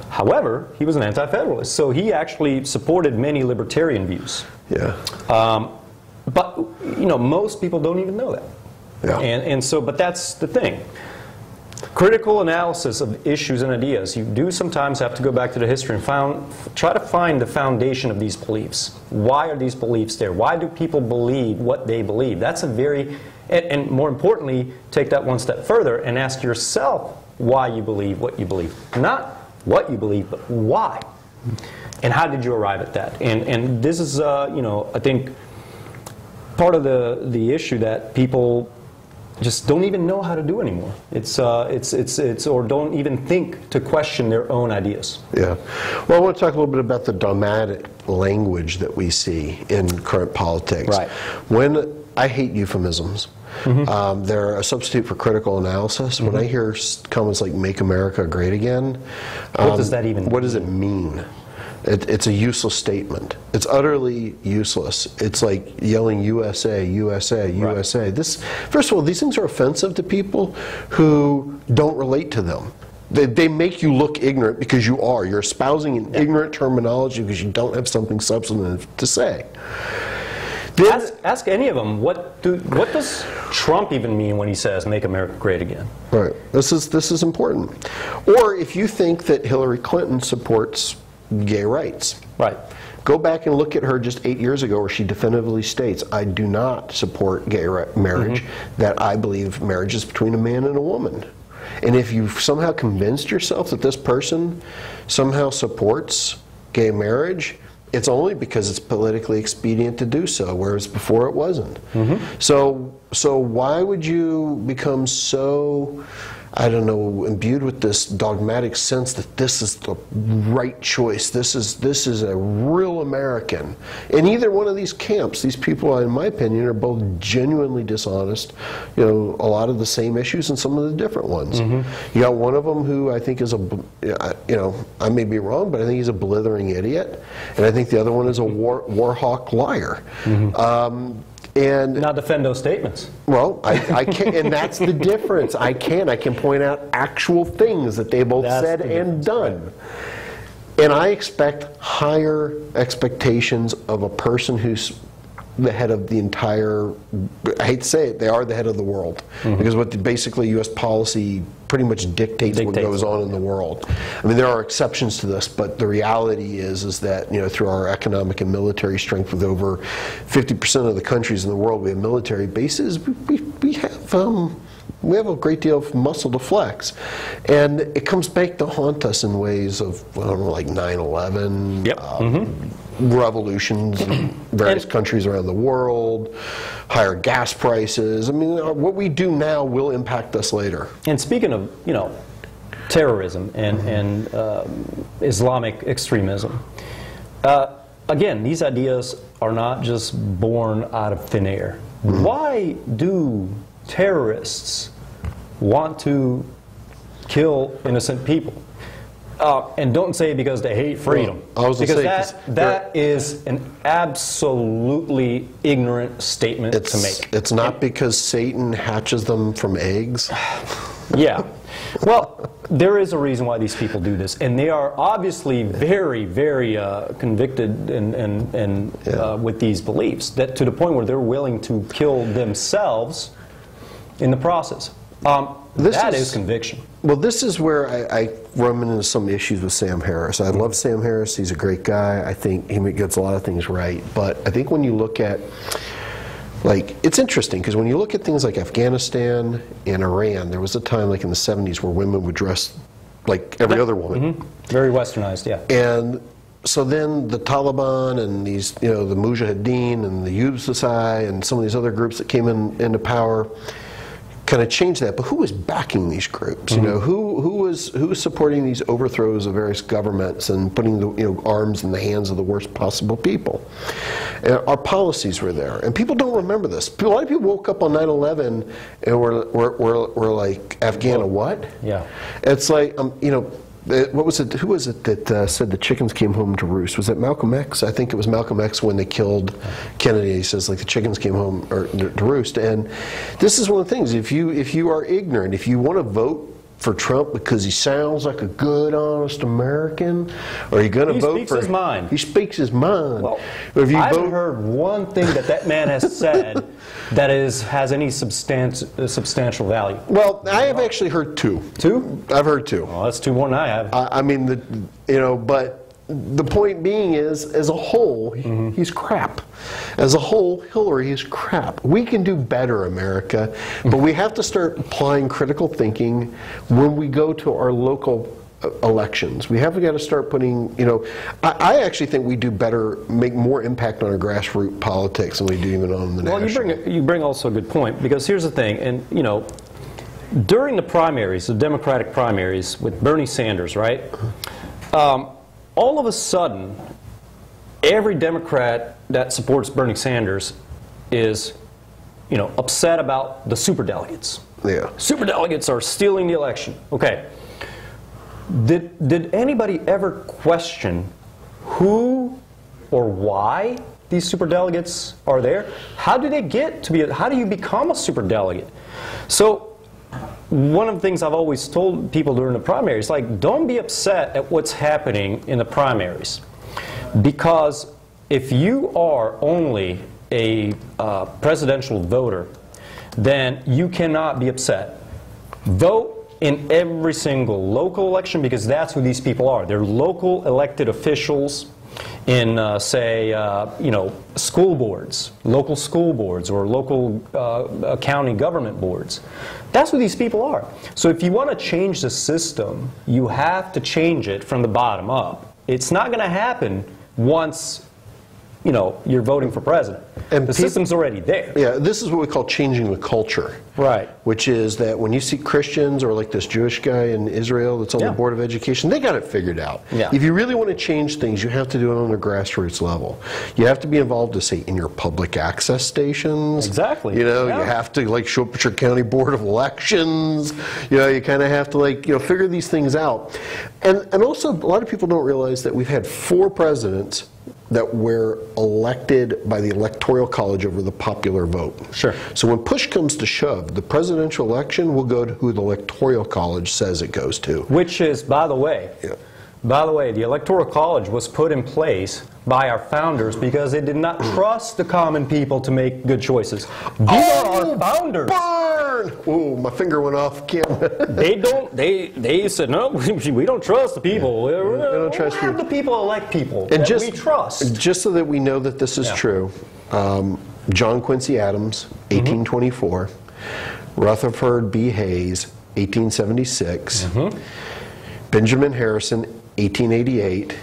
However, he was an anti-federalist, so he actually supported many libertarian views. But you know, most people don't even know that. And so, but that's the thing. Critical analysis of issues and ideas. You do sometimes have to go back to the history and try to find the foundation of these beliefs. Why are these beliefs there? Why do people believe what they believe? That's a very, and more importantly, take that one step further and ask yourself why you believe what you believe. Not what you believe, but why. And how did you arrive at that? And this is, you know, I think part of the issue that people just don't even know how to do anymore. It's or don't even think to question their own ideas. Yeah. Well, I want to talk a little bit about the dogmatic language that we see in current politics. Right. When I hate euphemisms. They're a substitute for critical analysis. When I hear comments like "Make America Great Again," what does that even mean? What does it mean? It's a useless statement. It's utterly useless. It's like yelling USA, USA, USA. Right. First of all, these things are offensive to people who don't relate to them. They make you look ignorant because you are. You're espousing an ignorant terminology because you don't have something substantive to say. Ask any of them, what does Trump even mean when he says "Make America Great Again"? Right. This is important. Or if you think that Hillary Clinton supports gay rights. Right. Go back and look at her just 8 years ago where she definitively states, I do not support gay marriage, that I believe marriage is between a man and a woman. And if you've somehow convinced yourself that this person somehow supports gay marriage, it's only because it's politically expedient to do so, whereas before it wasn't. So why would you become so, I don't know, imbued with this dogmatic sense that this is the right choice, this is a real American? In either one of these camps, these people, in my opinion, are both genuinely dishonest. You know, a lot of the same issues and some of the different ones. You got one of them who I think is I may be wrong, but I think he's a blithering idiot, and I think the other one is a war hawk liar. And not defend those statements. Well, I can't, and that's the difference. I can point out actual things that they both said and done. Right. And I expect higher expectations of a person who's the head of the entire, I hate to say it, they are the head of the world. Because what basically U.S. policy pretty much dictates what goes on in the world. I mean, there are exceptions to this, but the reality is that, you know, through our economic and military strength, with over 50% of the countries in the world we have military bases, we have a great deal of muscle to flex. And it comes back to haunt us in ways of, I don't know, like 9/11, revolutions in various countries around the world, higher gas prices. I mean, what we do now will impact us later. And speaking of, you know, terrorism and Islamic extremism, again, these ideas are not just born out of thin air. Why do terrorists want to kill innocent people? And don't say because they hate freedom. Well, I was because say, that is an absolutely ignorant statement to make. It's not because Satan hatches them from eggs? Yeah. Well, there is a reason why these people do this, and they are obviously very, very convicted and with these beliefs, that to the point where they're willing to kill themselves in the process. That is conviction. Well, this is where I run into some issues with Sam Harris. I love Sam Harris. He's a great guy. I think he gets a lot of things right. But I think when you look at, like, it's interesting because when you look at things like Afghanistan and Iran, there was a time like in the 70s where women would dress like every other woman. Very westernized, yeah. And so then the Taliban and these, you know, the Mujahideen and the USSI and some of these other groups that came into power kind of changed that. But who was backing these groups? You know, who was supporting these overthrows of various governments and putting the arms in the hands of the worst possible people? And our policies were there, and people don't remember this. A lot of people woke up on 9/11 and were like, Afghana what? Yeah. It's like you know. What was it? Who was it that said the chickens came home to roost? Was it Malcolm X? I think it was Malcolm X when they killed Kennedy. He says like the chickens came home to roost. And this is one of the things. If you are ignorant, if you want to vote for Trump because he sounds like a good, honest American, or you're going to vote for... He speaks his mind. He speaks his mind. Well, I haven't heard one thing that man has said that has any substantial value. Well, I have actually heard two. Two? I've heard two. Well, that's two more than I have. I mean, but the point being is, as a whole, he's crap. As a whole, Hillary is crap. We can do better, America, but we have to start applying critical thinking when we go to our local elections. We have got to start putting, you know, I actually think we do better, make more impact on our grassroots politics than we do even on the national. Well, you bring also a good point, because here's the thing, and you know, during the primaries, the Democratic primaries with Bernie Sanders, right? All of a sudden, every Democrat that supports Bernie Sanders is, you know, upset about the superdelegates. Yeah. Superdelegates are stealing the election. Okay. Did anybody ever question who or why these superdelegates are there? How do they get to be, how do you become a superdelegate? So one of the things I've always told people during the primaries, like, don't be upset at what's happening in the primaries. Because if you are only a presidential voter, then you cannot be upset. Vote in every single local election, because that's who these people are. They're local elected officials in, say, you know, school boards, local school boards, or local county government boards. That's who these people are. So if you want to change the system, you have to change it from the bottom up. It's not going to happen once, you know, you're voting for president. And the system's already there. Yeah, this is what we call changing the culture. Right. Which is that when you see Christians, or like this Jewish guy in Israel that's on the Board of Education, they got it figured out. Yeah. If you really want to change things, you have to do it on a grassroots level. You have to be involved, to say, in your public access stations. Exactly. You know, you have to like show up at your county board of elections. You know, you kind of have to like, you know, figure these things out. And also, a lot of people don't realize that we've had 4 presidents that were elected by the Electoral College over the popular vote. Sure. So when push comes to shove, the presidential election will go to who the Electoral College says it goes to. Which is, by the way, the Electoral College was put in place by our founders because they did not trust the common people to make good choices. These are our founders. Burn! Ooh, my finger went off. They said, no, we don't trust the people. We don't trust have the people elect people and that we trust. Just so that we know that this is true, John Quincy Adams, 1824, Rutherford B. Hayes, 1876, Benjamin Harrison, 1888,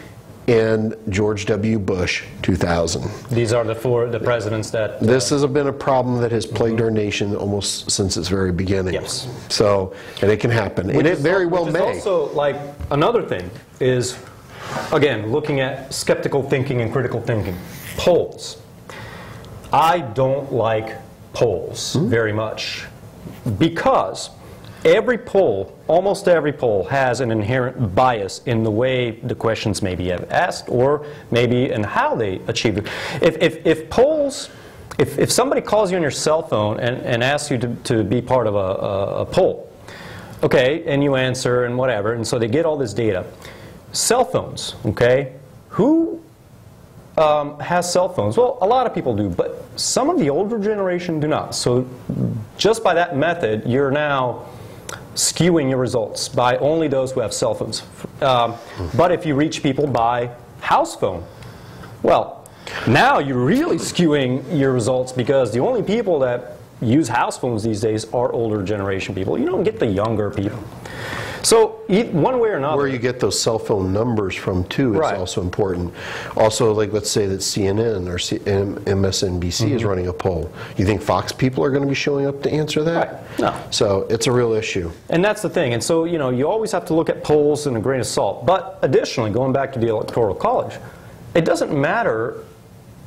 and George W. Bush, 2000. These are the presidents that... This has been a problem that has plagued our nation almost since its very beginning. Yes. So, and it can happen. And it very well may. Also, like, another thing is, again, looking at skeptical thinking and critical thinking. Polls. I don't like polls very much, because every poll, almost every poll, has an inherent bias in the way the questions may be asked, or maybe in how they achieve it. If polls, if somebody calls you on your cell phone and asks you to be part of a poll, okay, and you answer and whatever, and so they get all this data. Cell phones, okay, who has cell phones? Well, a lot of people do, but some of the older generation do not. So just by that method, you're now skewing your results by only those who have cell phones. But if you reach people by house phone, well, now you're really skewing your results, because the only people that use house phones these days are older generation people. You don't get the younger people. So one way or another. Where you get those cell phone numbers from, too, is also important. Also, like, let's say that CNN or MSNBC is running a poll. You think Fox people are going to be showing up to answer that? Right. No. So it's a real issue. And that's the thing. And so, you know, you always have to look at polls in a grain of salt. But additionally, going back to the Electoral College, it doesn't matter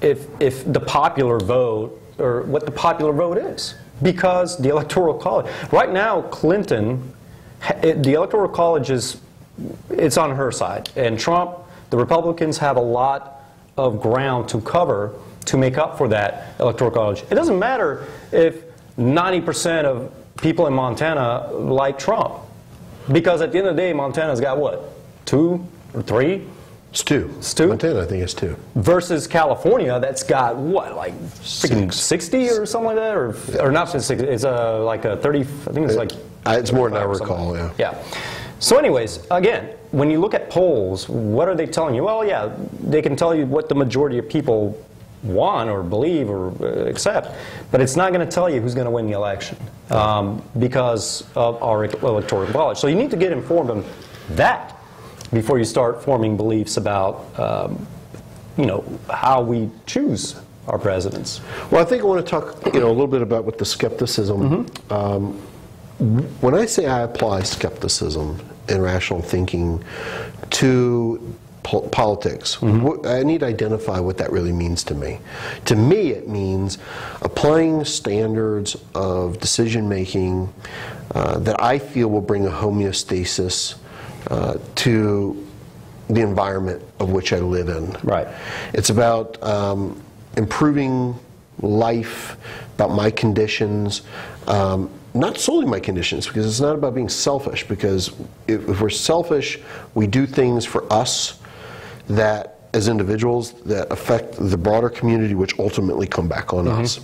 if the popular vote, or what the popular vote is, because the Electoral College, right now, Clinton, the Electoral College it's on her side, and Trump, the Republicans have a lot of ground to cover to make up for that Electoral College. It doesn't matter if 90% of people in Montana like Trump, because at the end of the day, Montana's got what, 2 or 3? It's 2. It's 2? Montana, I think it's 2. Versus California, that's got what, like freaking 60 or something like that, or not 60? It's like a 30. I think it's like. It's more than I recall. Yeah. Yeah. So, anyways, again, when you look at polls, what are they telling you? Well, yeah, they can tell you what the majority of people want or believe or accept, but it's not going to tell you who's going to win the election because of our Electoral College. So you need to get informed on that. before you start forming beliefs about, you know, how we choose our presidents. Well, I think I want to talk, you know, a little bit about with the skepticism. When I say I apply skepticism and rational thinking to politics, I need to identify what that really means to me. To me, it means applying standards of decision making that I feel will bring a homeostasis to the environment of which I live in. Right. It's about improving life, about my conditions, not solely my conditions, because it's not about being selfish, because if we're selfish, we do things for us that, as individuals, that affect the broader community, which ultimately come back on us.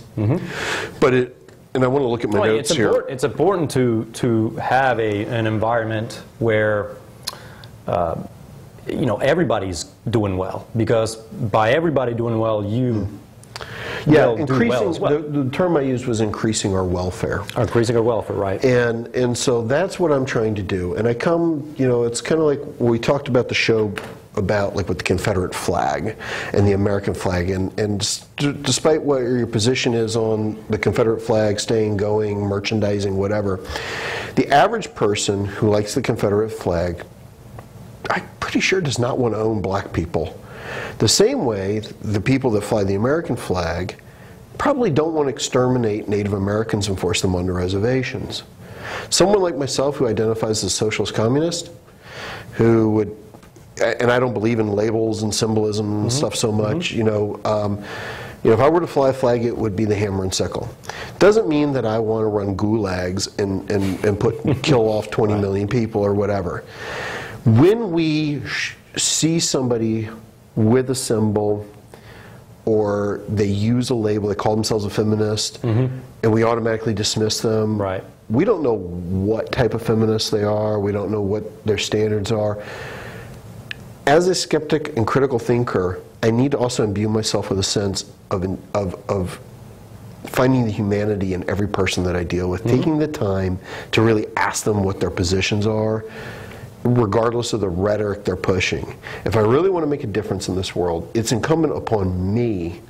But and I want to look at my notes here. It's important to have an environment where you know, everybody's doing well, because by everybody doing well, you will do well as well. The term I used was increasing our welfare. Increasing our welfare, right. And so that's what I'm trying to do. And I come, you know, it's kind of like we talked about the show about, like, with the Confederate flag and the American flag, and despite what your position is on the Confederate flag, staying, going, merchandising, whatever, the average person who likes the Confederate flag, I'm pretty sure, does not want to own black people. The same way, the people that fly the American flag probably don't want to exterminate Native Americans and force them onto reservations. Someone like myself who identifies as socialist communist, who would, and I don't believe in labels and symbolism and stuff so much, you know, if I were to fly a flag, it would be the hammer and sickle. Doesn't mean that I want to run gulags and kill off 20 million people or whatever. When we see somebody with a symbol, or they use a label, they call themselves a feminist, and we automatically dismiss them. Right. We don't know what type of feminists they are. We don't know what their standards are. As a skeptic and critical thinker, I need to also imbue myself with a sense of finding the humanity in every person that I deal with, taking the time to really ask them what their positions are, regardless of the rhetoric they're pushing. If I really want to make a difference in this world, it's incumbent upon me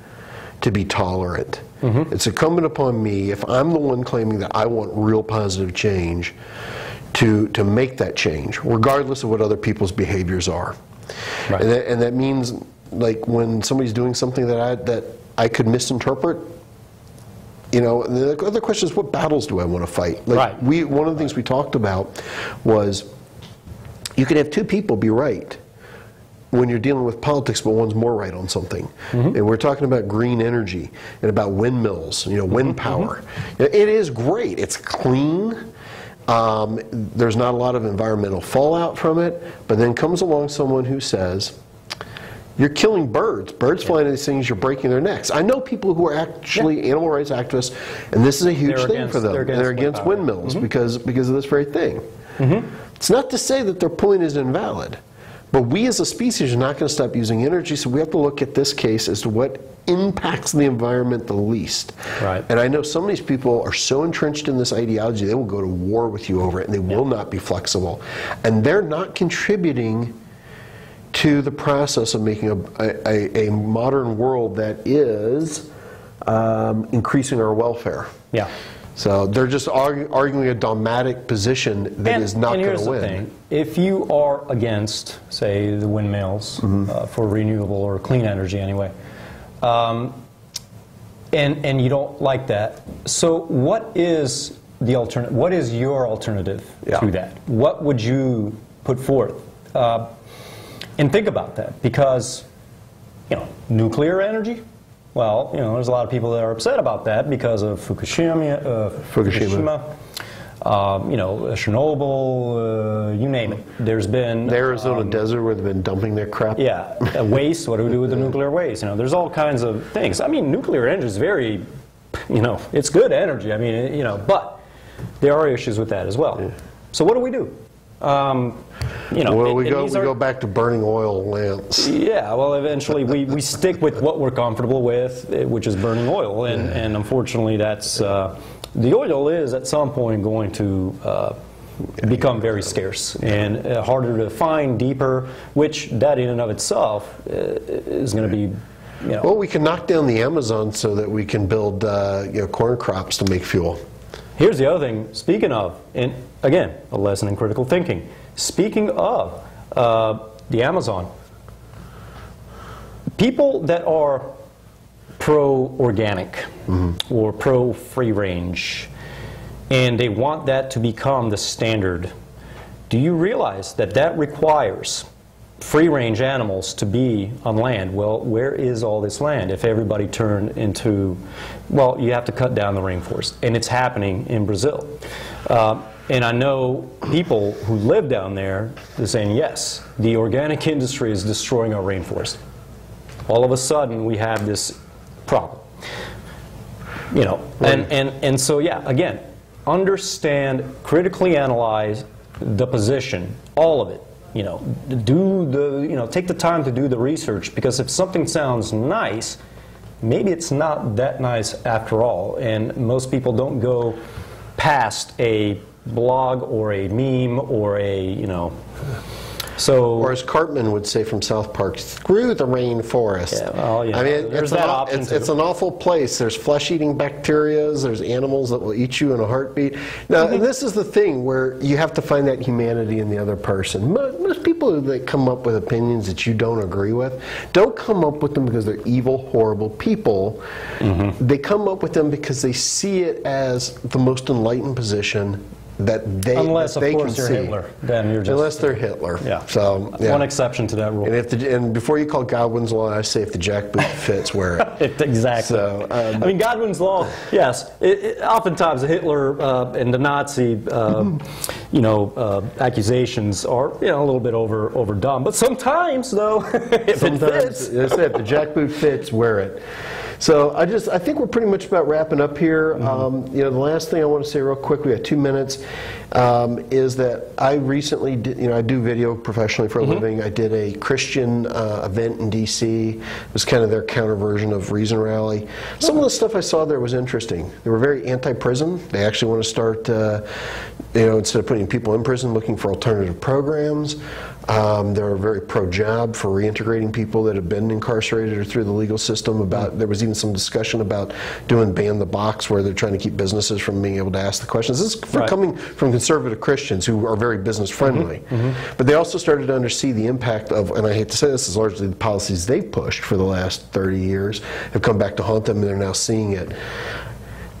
to be tolerant. It's incumbent upon me, if I'm the one claiming that I want real positive change, to make that change, regardless of what other people's behaviors are. Right. And that means, like, when somebody's doing something that I could misinterpret, you know, the other question is, what battles do I want to fight? Like, one of the things we talked about was, you can have two people be right when you're dealing with politics, but one's more right on something. And we're talking about green energy and about windmills, you know, wind power. It is great. It's clean. There's not a lot of environmental fallout from it. But then comes along someone who says, you're killing birds. Birds flying into these things, you're breaking their necks. I know people who are actually animal rights activists, and this is a huge thing for them. They're against windmills because of this very thing. It's not to say that their point is invalid, but we as a species are not going to stop using energy, so we have to look at this case as to what impacts the environment the least. Right. And I know some of these people are so entrenched in this ideology, they will go to war with you over it, and they will not be flexible. And they're not contributing to the process of making a modern world that is increasing our welfare. Yeah. So they're just arguing a dogmatic position that is not going to win. The thing. If you are against, say, the windmills for renewable or clean energy anyway, and you don't like that, so what is the alternative? What is your alternative to that? What would you put forth? And think about that, because, you know, nuclear energy. Well, you know, there's a lot of people that are upset about that because of Fukushima, you know, Chernobyl, you name it. There's been the Arizona desert where they've been dumping their crap. Yeah, waste. What do we do with the nuclear waste? You know, there's all kinds of things. I mean, nuclear energy is very, you know, it's good energy. I mean, you know, but there are issues with that as well. Yeah. So what do we do? You know, well, we go back to burning oil lamps. Yeah, well, eventually we stick with what we're comfortable with, which is burning oil, and unfortunately, that's the oil is at some point going to become very scarce and harder to find, deeper, which that in and of itself is going to be, you know. Well, we can knock down the Amazon so that we can build corn crops to make fuel. Here's the other thing, speaking of, and again, a lesson in critical thinking. Speaking of the Amazon, people that are pro-organic or pro-free range, and they want that to become the standard, do you realize that that requires free-range animals to be on land? Well, where is all this land if everybody turned into, well, you have to cut down the rainforest, and it's happening in Brazil. And I know people who live down there, they're saying, yes, the organic industry is destroying our rainforest. All of a sudden, we have this problem. You know, and so, yeah, again, understand, critically analyze the position, all of it. You know, take the time to do the research, because if something sounds nice, maybe it's not that nice after all. And most people don't go past a blog or a meme or a, you know, so. Or as Cartman would say from South Park, screw the rainforest. Yeah, well, yeah. I mean, there's that option too. It's an awful place. There's flesh-eating bacteria. There's animals that will eat you in a heartbeat. Now, and this is the thing where you have to find that humanity in the other person. Most people that come up with opinions that you don't agree with, don't come up with them because they're evil, horrible people. They come up with them because they see it as the most enlightened position that they, unless, that they of course, can you're see. Hitler, then you're just... Unless they're Hitler. Yeah. So, yeah. One exception to that rule. And before you call Godwin's Law, I say if the jackboot fits, wear it. Exactly. So, I mean, Godwin's Law, yes. Oftentimes, the Hitler and the Nazi, accusations are, a little bit overdone. But sometimes, though, if it fits... That's it. The jackboot fits, wear it. So I think we're pretty much about wrapping up here. The last thing I want to say real quick, we got 2 minutes, is that I recently did, I do video professionally for a living. I did a Christian event in D.C. It was kind of their counter version of Reason Rally. Some of the stuff I saw there was interesting. They were very anti-prison. They actually want to start, instead of putting people in prison, looking for alternative programs. They're very pro-job for reintegrating people that have been incarcerated or through the legal system. There was even some discussion about doing ban the box, where they're trying to keep businesses from being able to ask the questions. This is coming from conservative Christians who are very business friendly. But they also started to see the impact of, and I hate to say this, is largely the policies they've pushed for the last 30 years have come back to haunt them, and they're now seeing it.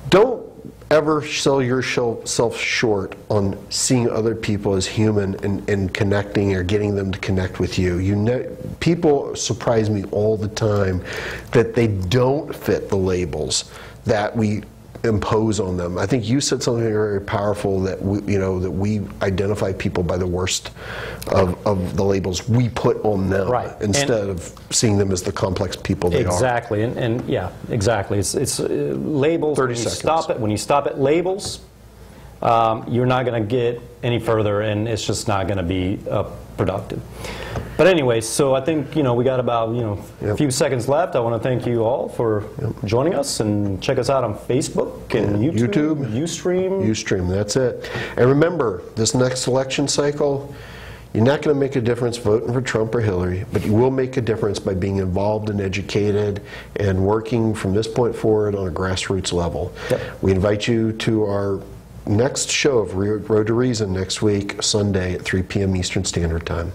Don't ever sell yourself short on seeing other people as human and connecting or getting them to connect with you. People surprise me all the time that they don't fit the labels that we impose on them. I think you said something very powerful, that we identify people by the worst of the labels we put on them, instead of seeing them as the complex people they are. Exactly, and yeah, exactly. It's labels. 30 seconds. When you stop at labels, you're not going to get any further, and it's just not going to be productive. But anyway, so I think we got about a few seconds left. I want to thank you all for joining us, and check us out on Facebook and YouTube, Ustream. That's it. And remember, this next election cycle, you're not going to make a difference voting for Trump or Hillary, but you will make a difference by being involved and educated and working from this point forward on a grassroots level. We invite you to our next show of Road to Reason next week, Sunday at 3 p.m. Eastern Standard Time.